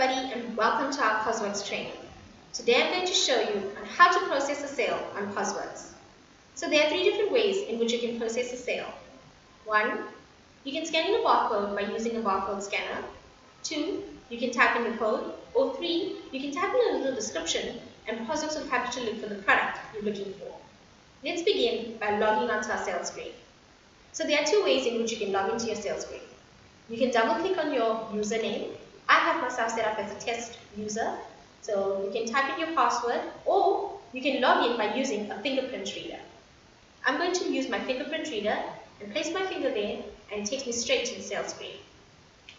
everybody and welcome to our Posworx training. Today I'm going to show you on how to process a sale on Posworx. So there are three different ways in which you can process a sale. 1. You can scan in a barcode by using a barcode scanner. 2. You can type in the code. Or 3. You can type in a little description and Posworx will help you to look for the product you're looking for. Let's begin by logging onto our sales screen. So there are two ways in which you can log into your sales screen. You can double click on your username. I have myself set up as a test user, so you can type in your password or you can log in by using a fingerprint reader. I'm going to use my fingerprint reader and place my finger there and it takes me straight to the sales screen.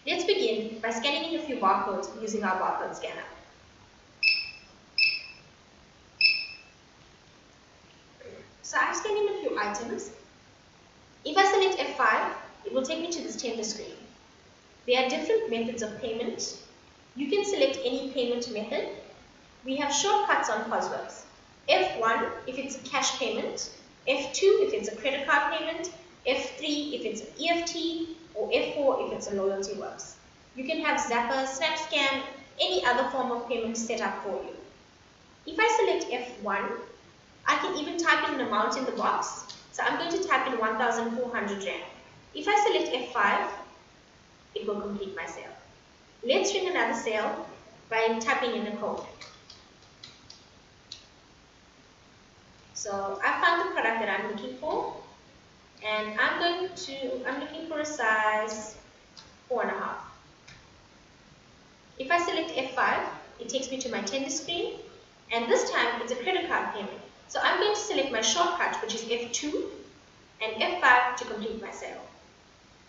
Let's begin by scanning in a few barcodes using our barcode scanner. So I've scanned in a few items. If I select F5, it will take me to this tender screen. There are different methods of payment. You can select any payment method. We have shortcuts on Posworx. F1 if it's a cash payment, F2 if it's a credit card payment, F3 if it's an EFT, or F4 if it's a loyalty works. You can have Zapper, SnapScan, any other form of payment set up for you. If I select F1, I can even type in an amount in the box. So I'm going to type in 1,400 Rand. If I select F5, it will complete my sale. Let's ring another sale by typing in the code. So I found the product that I'm looking for, and I'm looking for a size 4.5. If I select F5, it takes me to my tender screen, and this time it's a credit card payment. So I'm going to select my shortcut, which is F2 and F5 to complete my sale.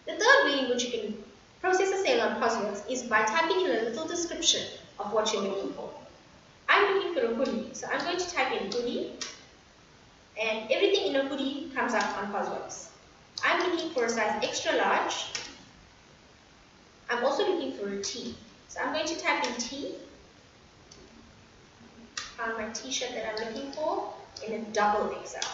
The third way in which you can process a sale on Posworx is by typing in a little description of what you're looking for. I'm looking for a hoodie, so I'm going to type in hoodie, and everything in a hoodie comes up on Posworx. I'm looking for a size extra large. I'm also looking for a tee, so I'm going to type in tee. Found my t-shirt that I'm looking for in a double XL.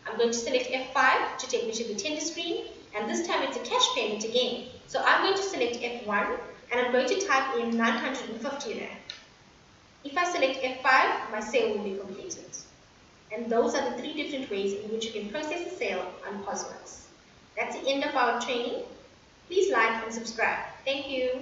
I'm going to select F5 to take me to the tender screen, and this time it's a cash payment again. So I'm going to select F1 and I'm going to type in 950 Rand. If I select F5, my sale will be completed. And those are the three different ways in which you can process a sale on Posworx. That's the end of our training. Please like and subscribe. Thank you.